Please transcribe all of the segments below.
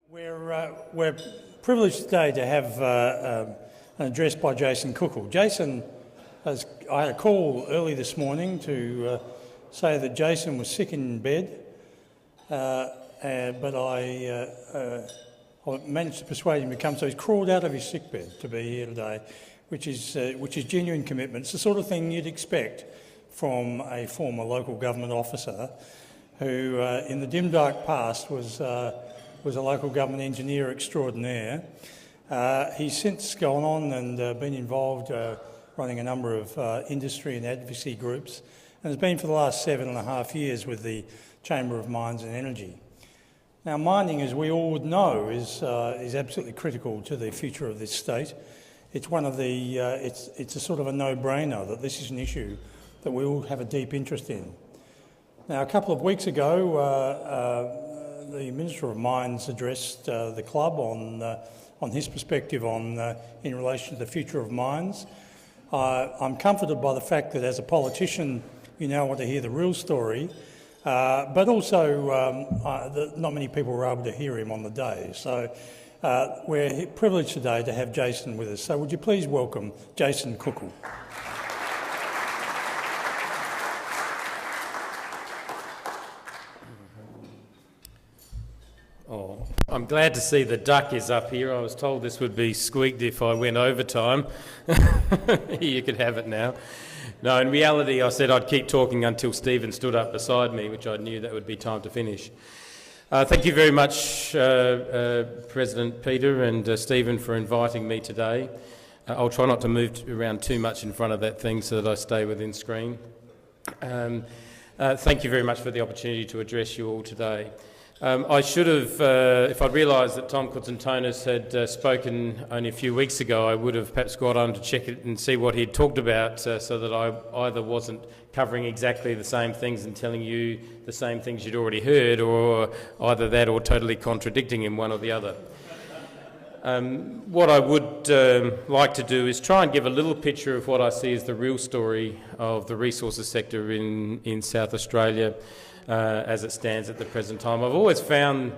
We're privileged today to have an address by Jason Kuchel. Jason, I had a call early this morning to say that Jason was sick in bed, but I managed to persuade him to come. So he's crawled out of his sick bed to be here today, which is genuine commitment. It's the sort of thing you'd expect from a former local government officer who, in the dim dark past, was a local government engineer extraordinaire. He's since gone on and been involved running a number of industry and advocacy groups, and has been for the last 7.5 years with the Chamber of Mines and Energy. Now, mining, as we all would know, is absolutely critical to the future of this state. It's one of the it's a sort of a no-brainer that this is an issue that we all have a deep interest in. Now, a couple of weeks ago, the Minister of Mines addressed the club on his perspective in relation to the future of mines. I'm comforted by the fact that as a politician you now want to hear the real story, but also not many people were able to hear him on the day. So we're privileged today to have Jason with us. So would you please welcome Jason Kuchel. Oh, I'm glad to see the duck is up here. I was told this would be squeaked if I went overtime. You could have it now. No, in reality, I said I'd keep talking until Stephen stood up beside me, which I knew that would be time to finish. Thank you very much, President Peter and Stephen, for inviting me today. I'll try not to move around too much in front of that thing so that I stay within screen. Thank you very much for the opportunity to address you all today. I should have, if I'd realised that Tom Kutsantonis had spoken only a few weeks ago, I would have perhaps got on to check it and see what he'd talked about so that I either wasn't covering exactly the same things and telling you the same things you'd already heard, or either that or totally contradicting him, one or the other. What I would like to do is try and give a little picture of what I see as the real story of the resources sector in South Australia, as it stands at the present time. I've always found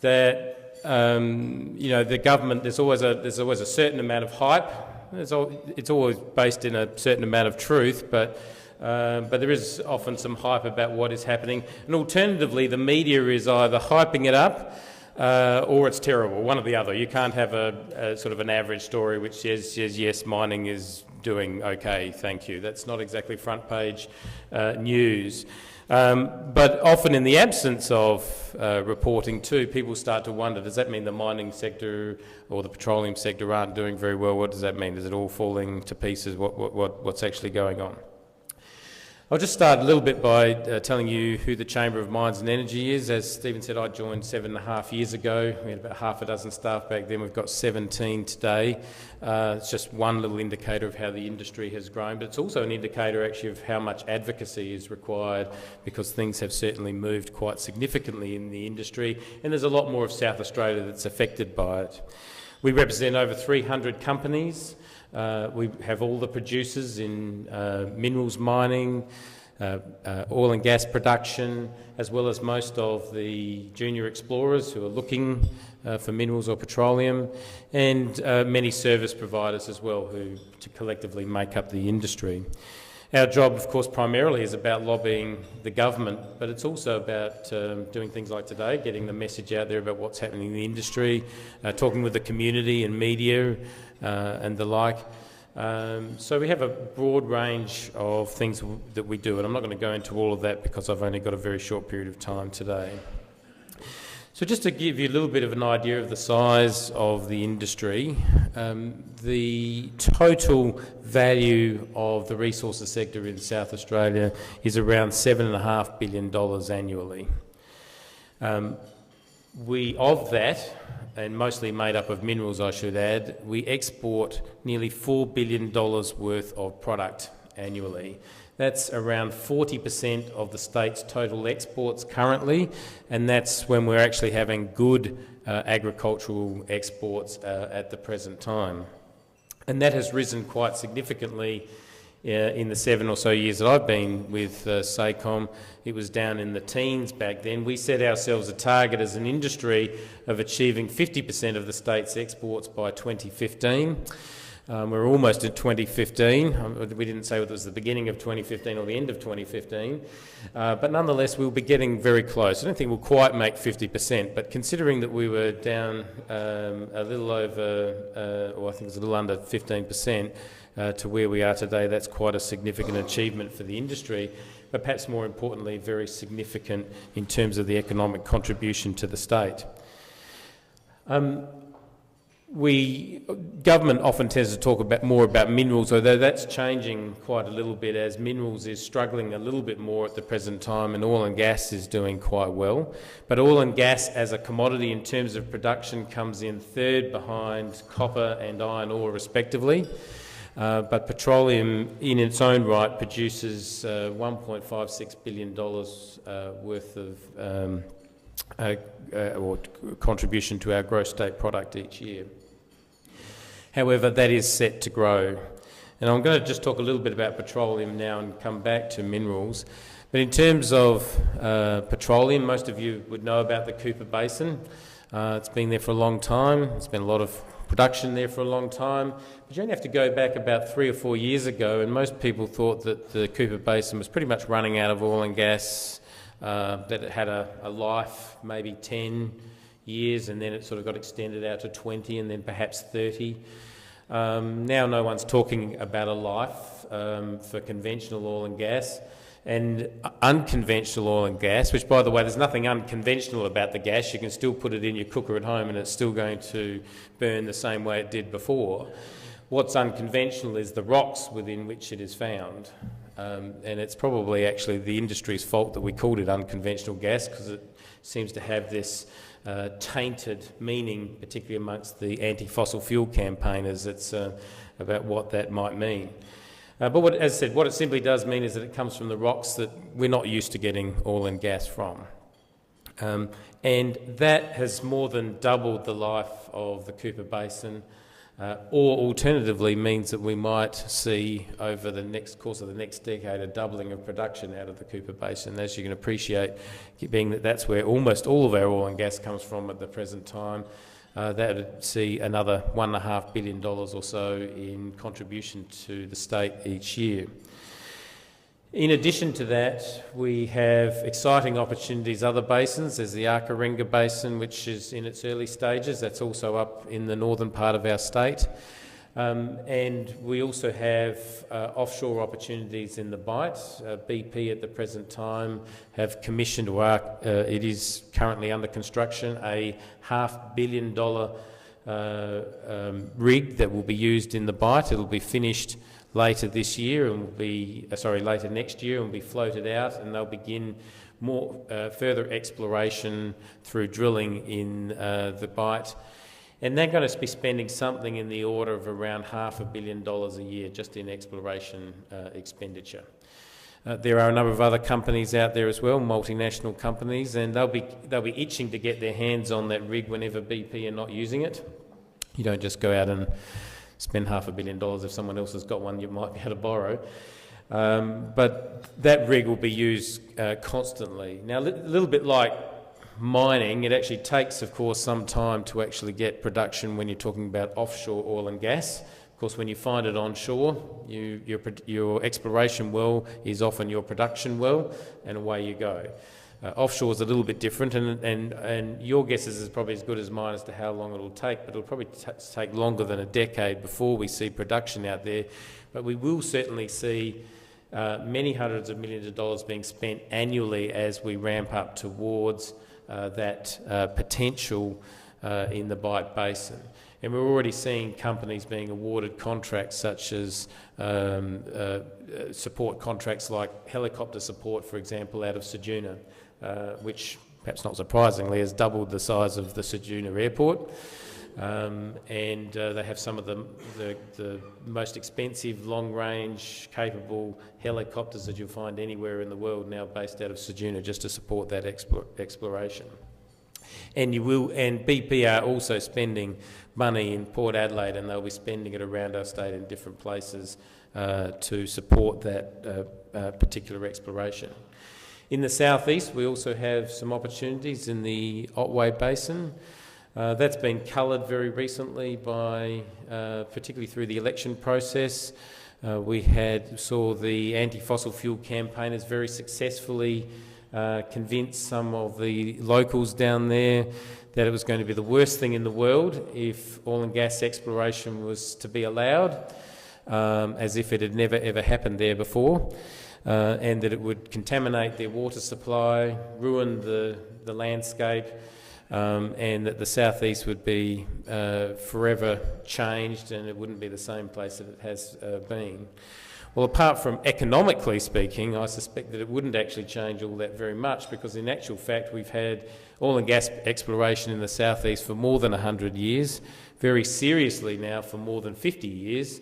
that the government, there's always a certain amount of hype. It's always based in a certain amount of truth, but there is often some hype about what is happening. And alternatively, the media is either hyping it up or it's terrible, one or the other. You can't have a sort of an average story which says yes, mining is doing okay, thank you. That's not exactly front page news. But often in the absence of reporting too, people start to wonder, does that mean the mining sector or the petroleum sector aren't doing very well? What does that mean? Is it all falling to pieces? What's actually going on? I'll just start a little bit by telling you who the Chamber of Mines and Energy is. As Stephen said, I joined 7.5 years ago. We had about half a dozen staff back then. We've got 17 today. It's just one little indicator of how the industry has grown, but it's also an indicator actually of how much advocacy is required, because things have certainly moved quite significantly in the industry, and there's a lot more of South Australia that's affected by it. We represent over 300 companies. We have all the producers in minerals mining, oil and gas production, as well as most of the junior explorers who are looking for minerals or petroleum, and many service providers as well who collectively make up the industry. Our job, of course, primarily is about lobbying the government, but it's also about doing things like today, getting the message out there about what's happening in the industry, talking with the community and media and the like. So we have a broad range of things that we do, and I'm not going to go into all of that because I've only got a very short period of time today. So just to give you a little bit of an idea of the size of the industry, the total value of the resources sector in South Australia is around $7.5 billion annually. Of that, and mostly made up of minerals I should add, we export nearly $4 billion worth of product annually. That's around 40% of the state's total exports currently, and that's when we're actually having good agricultural exports at the present time. And that has risen quite significantly in the 7 or so years that I've been with SACOM, it was down in the teens back then. We set ourselves a target as an industry of achieving 50% of the state's exports by 2015. We're almost at 2015. We didn't say whether it was the beginning of 2015 or the end of 2015, but nonetheless we'll be getting very close. I don't think we'll quite make 50%, but considering that we were down a little over, or I think it was a little under 15%, to where we are today, that's quite a significant achievement for the industry, but perhaps more importantly, very significant in terms of the economic contribution to the state. Government often tends to talk more about minerals, although that's changing quite a little bit as minerals is struggling a little bit more at the present time and oil and gas is doing quite well. But oil and gas as a commodity in terms of production comes in third behind copper and iron ore respectively. But petroleum in its own right produces $1.56 billion worth of or contribution to our gross state product each year. However, that is set to grow. And I'm going to just talk a little bit about petroleum now and come back to minerals. But in terms of petroleum, most of you would know about the Cooper Basin. It's been there for a long time. There's been a lot of production there for a long time. But you only have to go back about 3 or 4 years ago, and most people thought that the Cooper Basin was pretty much running out of oil and gas, that it had a life, maybe 10 years, and then it sort of got extended out to 20 and then perhaps 30. Now no one's talking about a life for conventional oil and gas. And unconventional oil and gas, which, by the way, there's nothing unconventional about the gas. You can still put it in your cooker at home and it's still going to burn the same way it did before. What's unconventional is the rocks within which it is found. And it's probably actually the industry's fault that we called it unconventional gas, because it seems to have this tainted meaning, particularly amongst the anti-fossil fuel campaigners. It's about what that might mean. But as I said, what it simply does mean is that it comes from the rocks that we're not used to getting oil and gas from. And that has more than doubled the life of the Cooper Basin, or alternatively means that we might see over the course of the next decade a doubling of production out of the Cooper Basin. As you can appreciate, being that that's where almost all of our oil and gas comes from at the present time, that would see another $1.5 billion or so in contribution to the state each year. In addition to that, we have exciting opportunities other basins. There's the Arkarenga Basin, which is in its early stages. That's also up in the northern part of our state. And we also have offshore opportunities in the Bight. BP at the present time have commissioned, it is currently under construction, a $500 million rig that will be used in the Bight. It'll be finished later this year and will be, later next year, and will be floated out, and they'll begin more further exploration through drilling in the Bight. And they're going to be spending something in the order of around $500 million a year just in exploration expenditure. There are a number of other companies out there as well, multinational companies, and they'll be itching to get their hands on that rig whenever BP are not using it. You don't just go out and spend $500 million. If someone else has got one, you might be able to borrow. But that rig will be used constantly. Now, a little bit like mining, it actually takes, of course, some time to actually get production when you're talking about offshore oil and gas. Of course, when you find it onshore, your exploration well is often your production well, and away you go. Offshore is a little bit different, and your guess is probably as good as mine as to how long it'll take, but it'll probably take longer than a decade before we see production out there. But we will certainly see many hundreds of millions of dollars being spent annually as we ramp up towards that potential in the Bight Basin. And we're already seeing companies being awarded contracts such as support contracts like helicopter support, for example, out of Ceduna, which, perhaps not surprisingly, has doubled the size of the Ceduna airport. And they have some of the most expensive, long-range, capable helicopters that you'll find anywhere in the world now based out of Ceduna just to support that exploration. And BP are also spending money in Port Adelaide, and they'll be spending it around our state in different places to support that particular exploration. In the southeast, we also have some opportunities in the Otway Basin. That's been coloured very recently by, particularly through the election process. We saw the anti-fossil fuel campaigners very successfully convince some of the locals down there that it was going to be the worst thing in the world if oil and gas exploration was to be allowed, as if it had never ever happened there before. And that it would contaminate their water supply, ruin the landscape, and that the southeast would be forever changed and it wouldn't be the same place that it has been. Well, apart from economically speaking, I suspect that it wouldn't actually change all that very much, because in actual fact we've had oil and gas exploration in the southeast for more than 100 years, very seriously now for more than 50 years,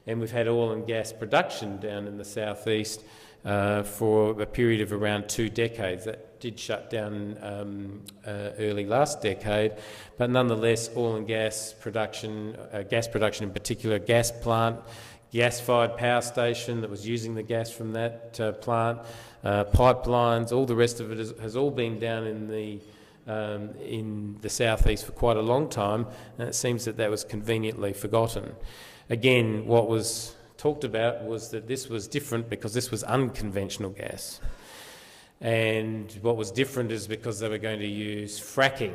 and we've had oil and gas production down in the southeast for a period of around 2 decades. That did shut down early last decade, but nonetheless oil and gas production in particular, gas plant, gas-fired power station that was using the gas from that plant, pipelines, all the rest of it has all been down in the southeast for quite a long time, and it seems that was conveniently forgotten. Again, what was talked about was that this was different because this was unconventional gas. And what was different is because they were going to use fracking.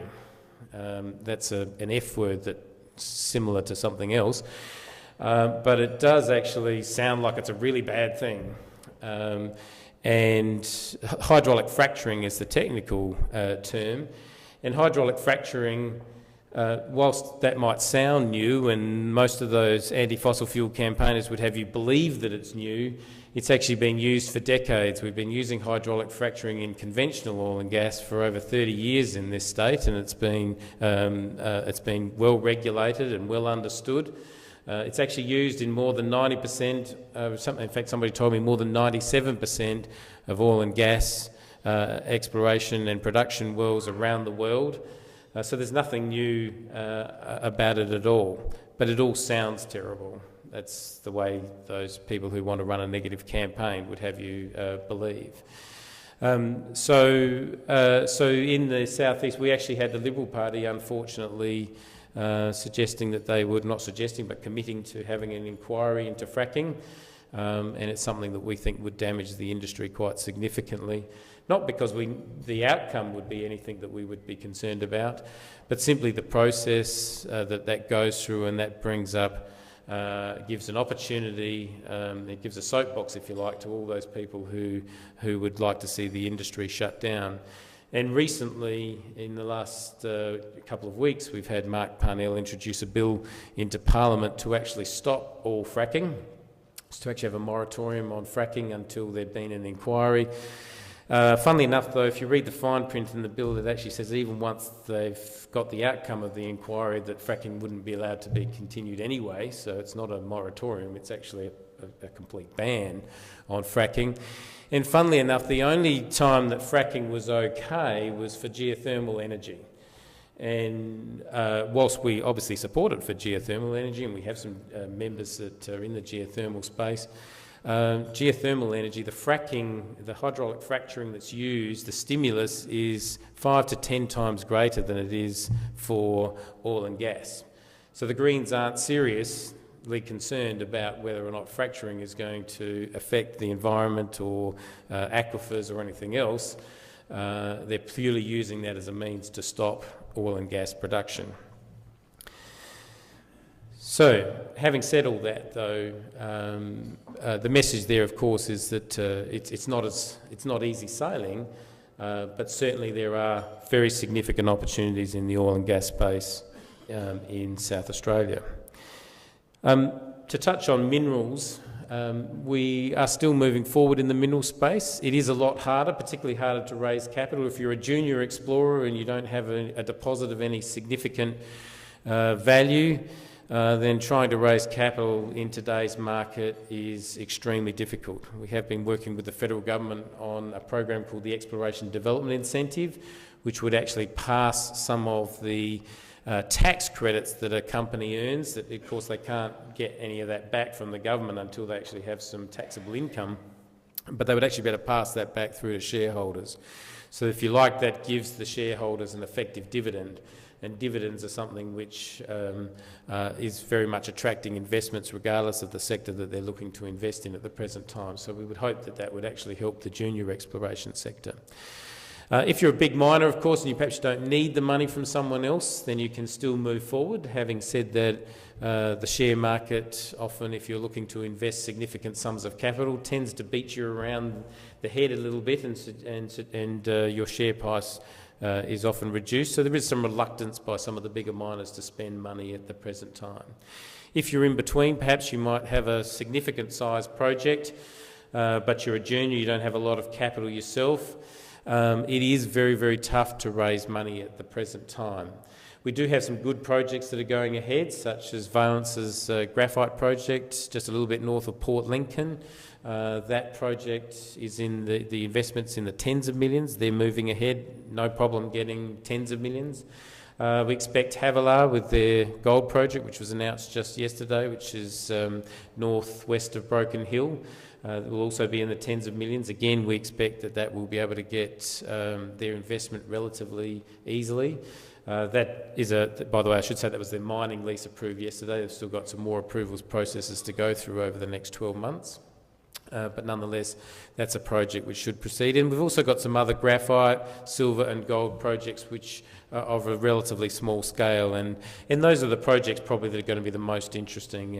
That's an F word that's similar to something else. But it does actually sound like it's a really bad thing. And hydraulic fracturing is the technical term. And hydraulic fracturing, whilst that might sound new, and most of those anti-fossil fuel campaigners would have you believe that it's new, it's actually been used for decades. We've been using hydraulic fracturing in conventional oil and gas for over 30 years in this state, and it's been well regulated and well understood. It's actually used in more than 90%, in fact somebody told me more than 97% of oil and gas exploration and production wells around the world. So there's nothing new about it at all, but it all sounds terrible. That's the way those people who want to run a negative campaign would have you believe. So in the southeast, we actually had the Liberal Party, unfortunately, suggesting that they would, not suggesting, but committing to having an inquiry into fracking, and it's something that we think would damage the industry quite significantly. Not because the outcome would be anything that we would be concerned about, but simply the process that goes through, and that brings up, gives an opportunity, it gives a soapbox, if you like, to all those people who would like to see the industry shut down. And recently, in the last couple of weeks, we've had Mark Parnell introduce a bill into Parliament to actually stop all fracking, to actually have a moratorium on fracking until there'd been an inquiry. Funnily enough, though, if you read the fine print in the bill, it actually says even once they've got the outcome of the inquiry that fracking wouldn't be allowed to be continued anyway, so it's not a moratorium, it's actually a complete ban on fracking. And funnily enough, the only time that fracking was okay was for geothermal energy. And whilst we obviously support it for geothermal energy, and we have some members that are in the geothermal space, geothermal energy, the fracking, the hydraulic fracturing that's used, the stimulus is 5 to 10 times greater than it is for oil and gas. So the Greens aren't seriously concerned about whether or not fracturing is going to affect the environment or aquifers or anything else. They're purely using that as a means to stop oil and gas production. So, having said all that, though, the message there, of course, is that it's not easy sailing, but certainly there are very significant opportunities in the oil and gas space in South Australia. To touch on minerals, we are still moving forward in the mineral space. It is a lot harder, particularly harder to raise capital. If you're a junior explorer and you don't have a deposit of any significant value, then trying to raise capital in today's market is extremely difficult. We have been working with the federal government on a program called the Exploration Development Incentive, which would actually pass some of the tax credits that a company earns. That, of course, they can't get any of that back from the government until they actually have some taxable income, but they would actually be able to pass that back through to shareholders. So if you like, that gives the shareholders an effective dividend, and dividends are something which is very much attracting investments regardless of the sector that they're looking to invest in at the present time. So we would hope that that would actually help the junior exploration sector. If you're a big miner, of course, and you perhaps don't need the money from someone else, then you can still move forward. Having said that, the share market, often if you're looking to invest significant sums of capital, tends to beat you around the head a little bit, and your share price is often reduced. So there is some reluctance by some of the bigger miners to spend money at the present time. If you're in between, perhaps you might have a significant size project, but you're a junior, you don't have a lot of capital yourself. It is very, very tough to raise money at the present time. We do have some good projects that are going ahead, such as Valence's graphite project, just a little bit north of Port Lincoln. That project is in the investments in the tens of millions. They're moving ahead, no problem getting tens of millions. We expect Havilah with their gold project, which was announced just yesterday, which is northwest of Broken Hill. It will also be in the tens of millions. Again, we expect that that will be able to get their investment relatively easily. That is by the way, I should say that was their mining lease approved yesterday. They've still got some more approvals processes to go through over the next 12 months. But nonetheless, that's a project which should proceed. And we've also got some other graphite, silver and gold projects which are of a relatively small scale. And those are the projects probably that are going to be the most interesting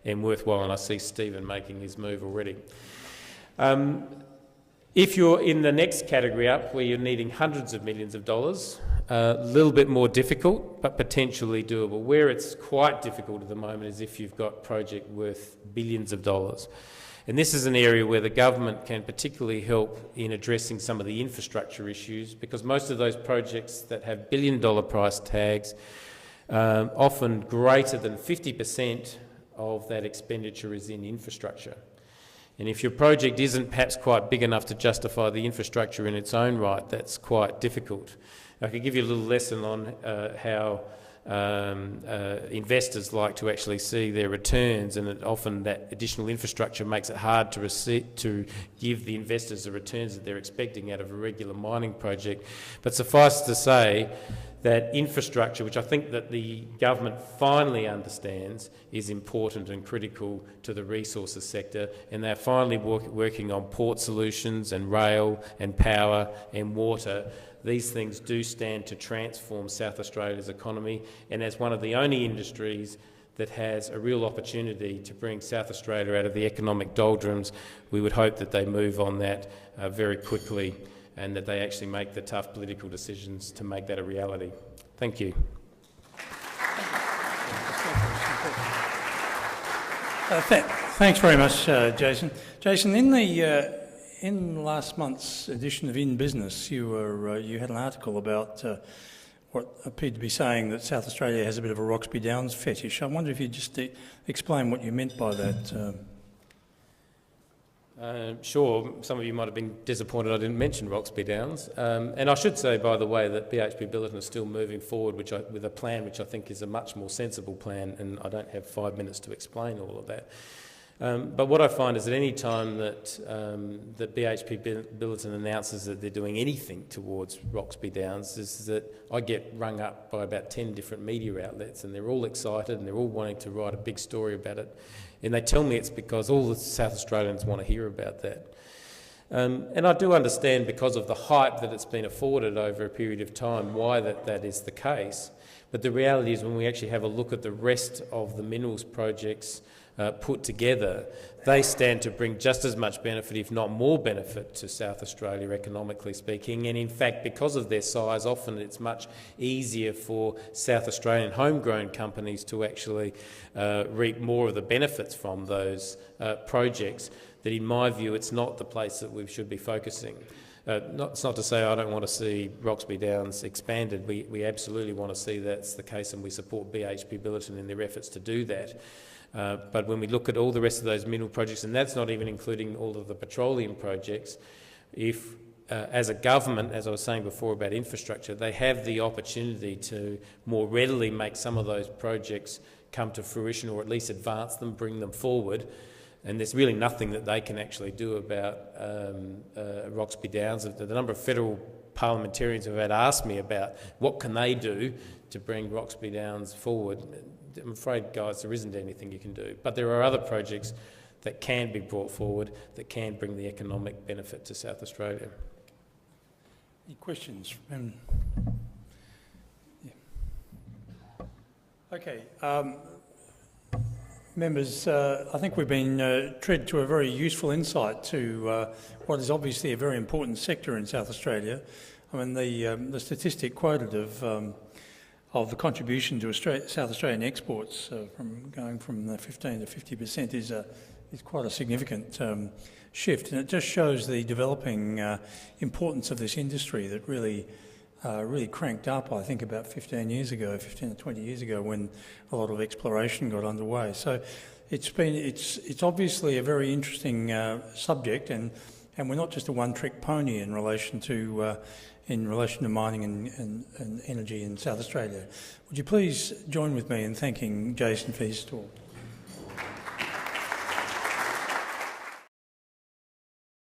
and worthwhile. And I see Stephen making his move already. If you're in the next category up, where you're needing hundreds of millions of dollars, a little bit more difficult, but potentially doable. Where it's quite difficult at the moment is if you've got a project worth billions of dollars. And this is an area where the government can particularly help in addressing some of the infrastructure issues, because most of those projects that have billion-dollar price tags, often greater than 50% of that expenditure is in infrastructure. And if your project isn't perhaps quite big enough to justify the infrastructure in its own right, that's quite difficult. I could give you a little lesson on how investors like to actually see their returns, and often that additional infrastructure makes it hard to give the investors the returns that they're expecting out of a regular mining project. But suffice to say that infrastructure, which I think that the government finally understands, is important and critical to the resources sector, and they're finally working on port solutions and rail and power and water. These things do stand to transform South Australia's economy, and as one of the only industries that has a real opportunity to bring South Australia out of the economic doldrums, we would hope that they move on that very quickly, and that they actually make the tough political decisions to make that a reality. Thank you. Thanks very much, Jason. Jason, in last month's edition of In Business, you had an article about what appeared to be saying that South Australia has a bit of a Roxby Downs fetish. I wonder if you'd just explain what you meant by that. Sure, some of you might have been disappointed I didn't mention Roxby Downs. And I should say, by the way, that BHP Billiton is still moving forward with a plan which I think is a much more sensible plan, and I don't have 5 minutes to explain all of that. But what I find is that any time that BHP Billiton announces that they're doing anything towards Roxby Downs, is that I get rung up by about 10 different media outlets, and they're all excited and they're all wanting to write a big story about it. And they tell me it's because all the South Australians want to hear about that. And I do understand, because of the hype that it's been afforded over a period of time, why that is the case. But the reality is, when we actually have a look at the rest of the minerals projects put together, they stand to bring just as much benefit, if not more benefit, to South Australia, economically speaking. And in fact, because of their size, often it's much easier for South Australian homegrown companies to actually reap more of the benefits from those projects, that in my view it's not the place that we should be focusing. It's not to say I don't want to see Roxby Downs expanded. We absolutely want to see that's the case, and we support BHP Billiton in their efforts to do that. But when we look at all the rest of those mineral projects, and that's not even including all of the petroleum projects, if as a government, as I was saying before about infrastructure, they have the opportunity to more readily make some of those projects come to fruition, or at least advance them, bring them forward. And there's really nothing that they can actually do about Roxby Downs. The number of federal parliamentarians who have asked me about what can they do to bring Roxby Downs forward, I'm afraid, guys, there isn't anything you can do. But there are other projects that can be brought forward that can bring the economic benefit to South Australia. Any questions? Yeah. Okay. Members, I think we've been treated to a very useful insight to what is obviously a very important sector in South Australia. I mean, the statistic quoted of the contribution to South Australian exports from going from 15 to 50% is quite a significant shift, and it just shows the developing importance of this industry that really cranked up, I think, about 15 to 20 years ago, when a lot of exploration got underway. So it's obviously a very interesting subject, and we're not just a one-trick pony in relation to mining and energy in South Australia. Would you please join with me in thanking Jason for his talk?